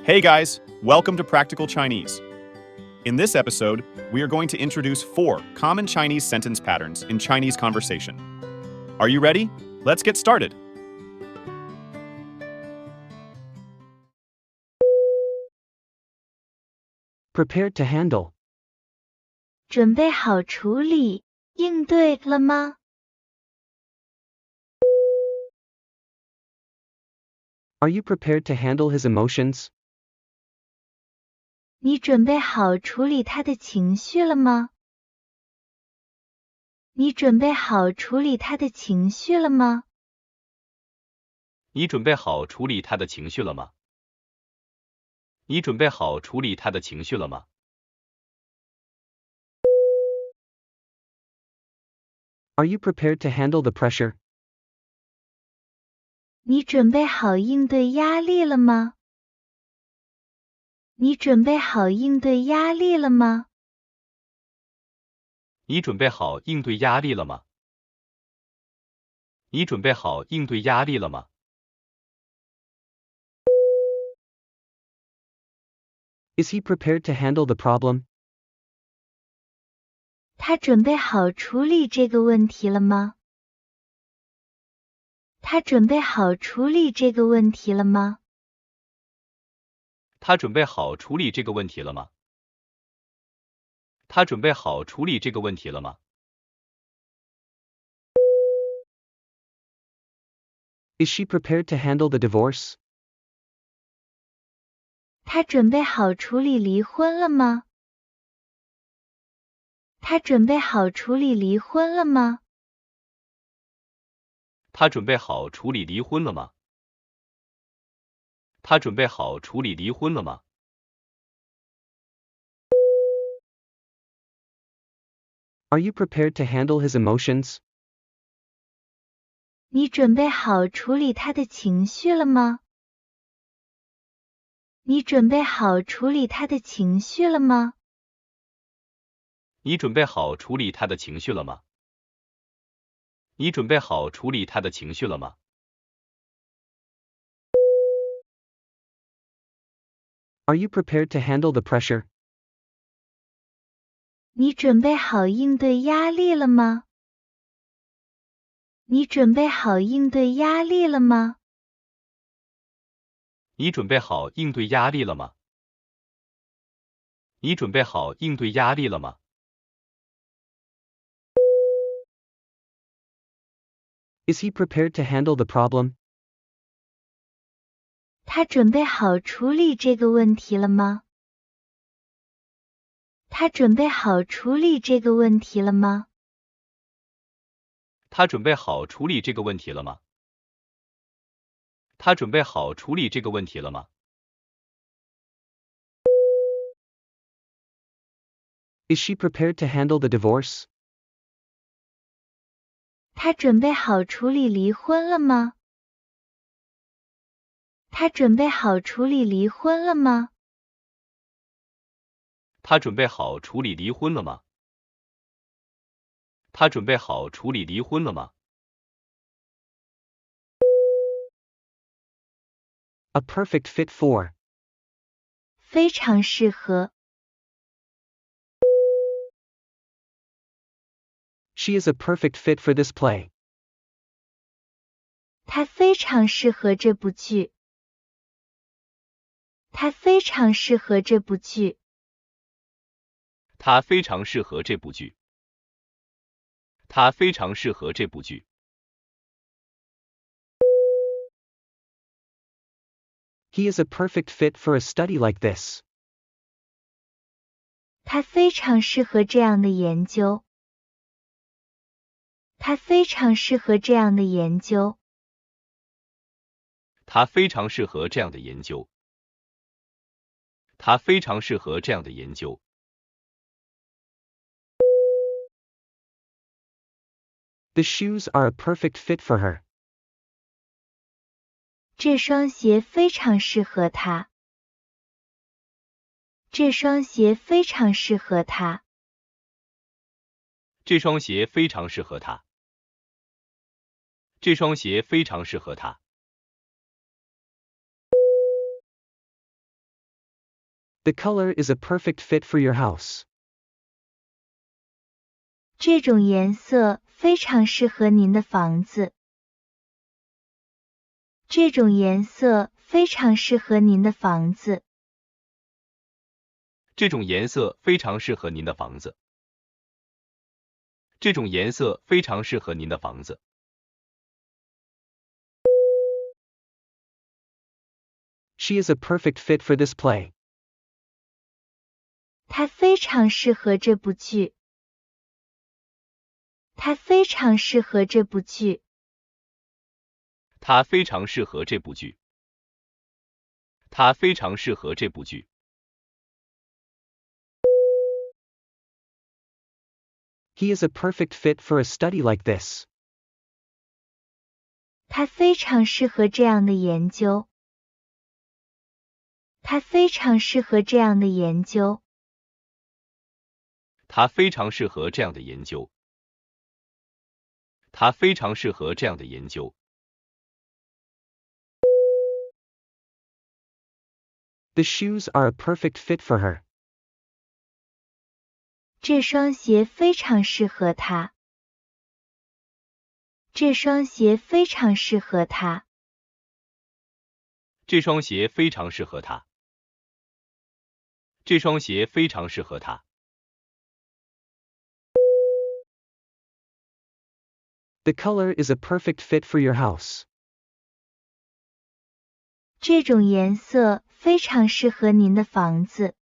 Hey guys, welcome to Practical Chinese. In this episode, we are going to introduce 4 common Chinese sentence patterns in Chinese conversation. Are you ready? Let's get started. Prepared to handle. 准备好处理，应对了吗？ Are you prepared to handle his emotions? 你准备好处理他的情绪了吗？你准备好处理他的情绪了吗？你准备好处理他的情绪了吗？你准备好处理他的情绪了吗？ Are you prepared to handle the pressure? 你准备好应对压力了吗？你准备好应对压力了吗？你准备好应对压力了吗？你准备好应对压力了吗？ Is he prepared to handle the problem? 他准备好处理这个问题了吗？他准备好处理这个问题了吗？他准备好处理这个问题了吗？他准备好处理这个问题了吗？ Is she prepared to handle the divorce? 他准备好处理离婚了吗？他准备好处理离婚了吗？他准备好处理离婚了吗？他准备好处理离婚了吗？ Are you prepared to handle his emotions? 你准备好处理他的情绪了吗？你准备好处理他的情绪了吗？你准备好处理他的情绪了吗？你准备好处理他的情绪了吗？ Are you prepared to handle the pressure? 你准备好应对压力了吗？你准备好应对压力了吗？你准备好应对压力了吗？你准备好应对压力了吗？ Is he prepared to handle the problem? 他准备好处理这个问题了吗？他准备好处理这个问题了吗？他准备好处理这个问题了吗？他准备好处理这个问题了吗？ Is she prepared to handle the divorce? 他准备好处理离婚了吗？他准备好处理离婚了吗？他准备好处理离婚了吗？他准备好处理离婚了吗？ A perfect fit for. 非常适合。She is a perfect fit for this play. 他非常适合这部剧。他非常适合这部剧。他非常适合这部剧。他非常适合这部剧。He is a perfect fit for a study like this. 他非常适合这样的研究。他非常适合这样的研究。他非常适合这样的研究。他非常适合这样的研究。The shoes are a perfect fit for her. 这双鞋非常适合她。这双鞋非常适合她。这双鞋非常适合他。这双鞋非常适合他。The color is a perfect fit for your house. 这种颜色非常适合您的房子。这种颜色非常适合您的房子。这种颜色非常适合您的房子。这种颜色非常适合您的房子。She is a perfect fit for this play. 它非常适合这部剧。它非常适合这部剧。它非常适合这部剧。它非常适合这部剧。He is a perfect fit for a study like this. 它非常适合这样的研究。它非常适合这样的研究。它非常适合这样的研究。它非常适合这样的研究。The shoes are a perfect fit for her. 这双鞋非常适合她。这双鞋非常适合她。这双鞋非常适合他。这双鞋非常适合他。The color is a perfect fit for your house. 这种颜色非常适合您的房子。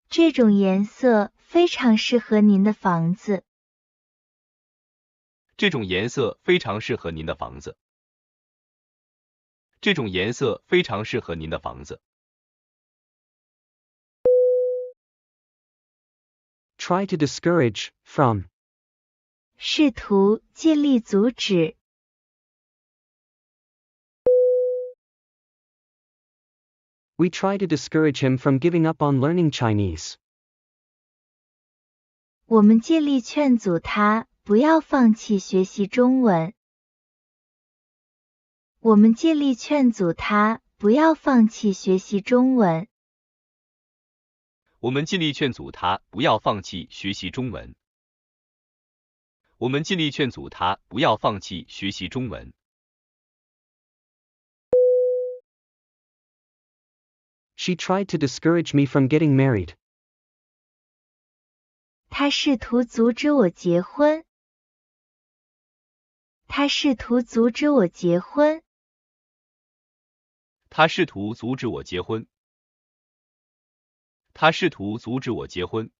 这种颜色非常适合您的房子。这种颜色非常适合您的房子。这种颜色非常适合您的房子。Try to discourage, from. 试图尽力阻止。We try to discourage him from giving up on learning Chinese. 我们尽力劝阻他不要放弃学习中文。我们尽力劝阻他不要放弃学习中文。我们尽力劝阻他不要放弃学习中文。我们尽力劝阻他不要放弃学习中文。She tried to discourage me from getting married. 他试图阻止我结婚。他试图阻止我结婚。他试图阻止我结婚。他试图阻止我结婚。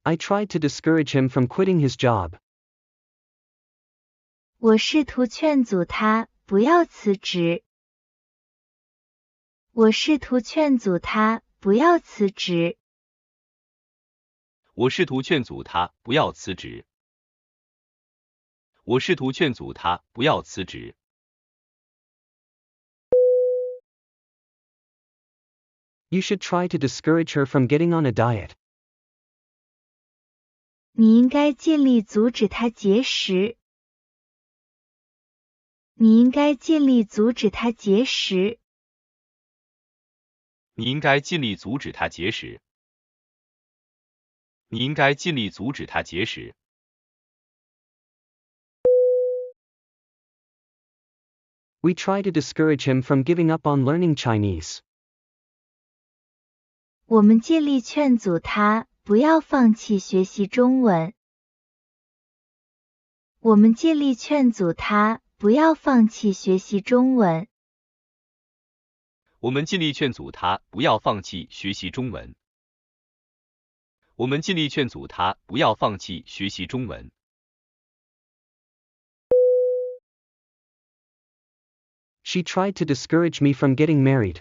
I tried to discourage him from quitting his job. 我试图劝阻他不要辞职。我试图劝阻他不要辞职。我试图劝阻他不要辞职。我试图劝阻他不要辞职。You should try to discourage her from getting on a diet. 你应该尽力阻止他节食。你应该尽力阻止他节食。你应该尽力阻止他节食。你应该尽力阻止他节食。We try to discourage him from giving up on learning Chinese. 我们尽力劝阻他不要放弃学习中文。我们尽力劝阻他不要放弃学习中文。我们尽力劝阻他不要放弃学习中文。我们尽力劝阻他不要放弃学习中文。She tried to discourage me from getting married.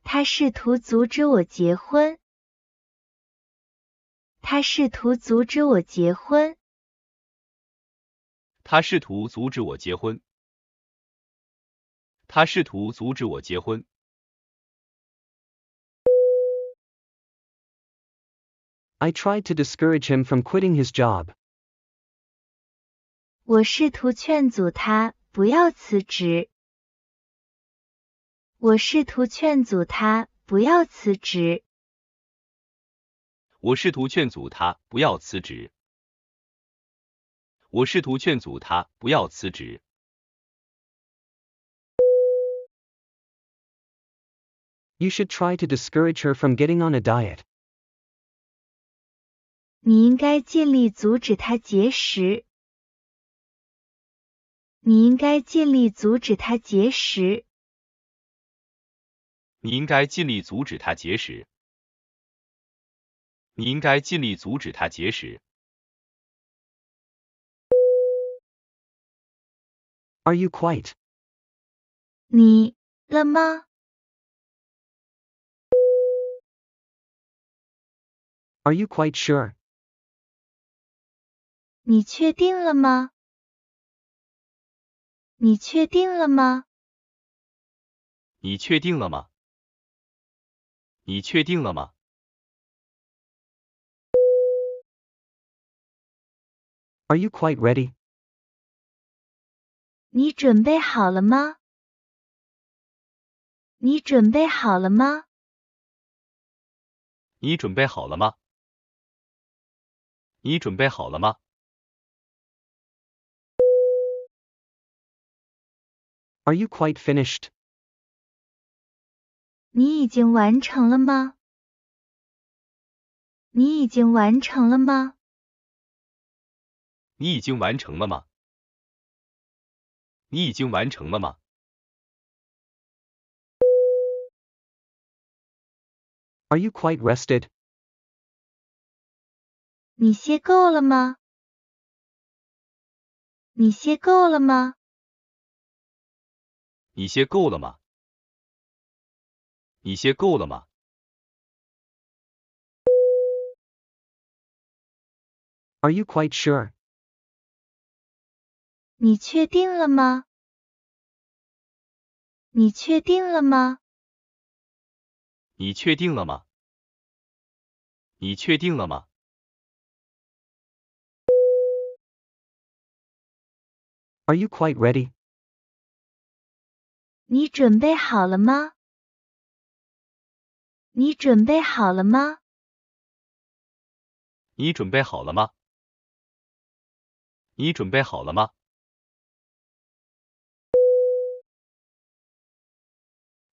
他试图阻止我结婚。他试图阻止我结婚。他试图阻止我结婚。他试图阻止我结婚。I tried to discourage him from quitting his job. 我试图劝阻他不要辞职。我试图劝阻他不要辞职。我试图劝阻他不要辞职。我试图劝阻他不要辞职。You should try to discourage her from getting on a diet. 你应该尽力阻止她节食。你应该尽力阻止她节食。你应该尽力阻止他节食。你应该尽力阻止他节食。Are you quite? 你了吗？ Are you quite sure? 你确定了吗？你确定了吗？你确定了吗？你确定了吗？ Are you quite ready? 你准备好了吗？你准备好了吗？你准备好了吗？你准备好了吗？ Are you quite finished? 你已经完成了吗？你已经完成了吗？你已经完成了吗？你已经完成了吗？ Are you quite rested? 你歇够了吗？你歇够了吗？你歇够了吗？你歇够了吗？ Are you quite sure? 你确定了吗？你确定了吗？你确定了吗？你确定了吗？ Are you quite ready? 你准备好了吗？你准备好了吗？你准备好了吗？你准备好了吗？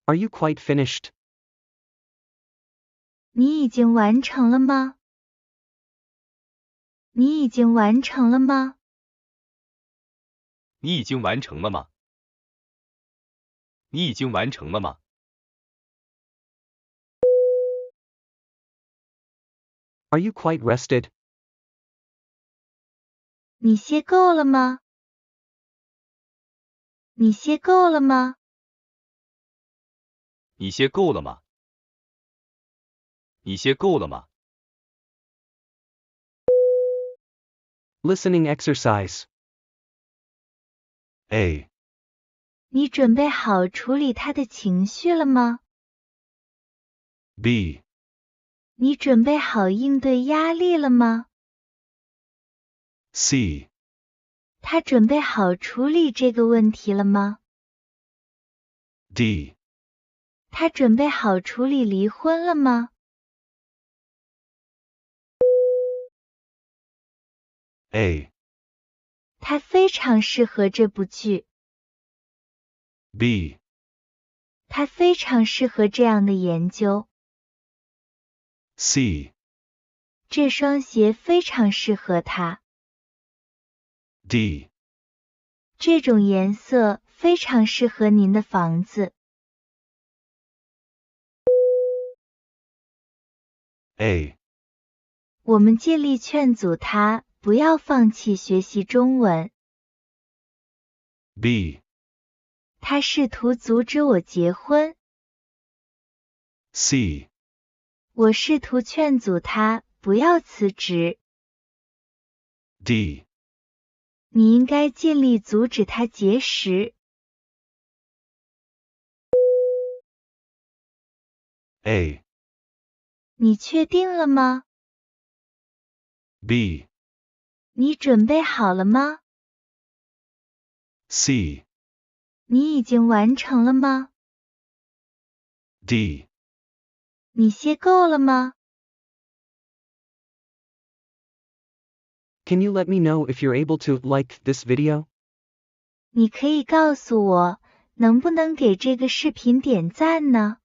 Are you quite finished? 你已经完成了吗？你已经完成了吗？你已经完成了吗？你已经完成了吗？ Are you quite rested? 你歇够了吗？你歇够了吗？你歇够了吗？你歇够了吗？ Listening exercise. A. 你准备好处理他的情绪了吗？ B. 你准备好应对压力了吗？ C. 他准备好处理这个问题了吗？ D. 他准备好处理离婚了吗？ A. 他非常适合这部剧。 B. 他非常适合这样的研究。 C. 这双鞋非常适合他。 D. 这种颜色非常适合您的房子。 A. 我们尽力劝阻他不要放弃学习中文。 B. 他试图阻止我结婚。 C. 我试图劝阻他不要辞职。 D. 你应该尽力阻止他节食。 A. 你确定了吗？ B. 你准备好了吗？ C, 你已经完成了吗？ D, 你歇够了吗？ Can you let me know if you're able to like this video? 你可以告诉我，能不能给这个视频点赞呢？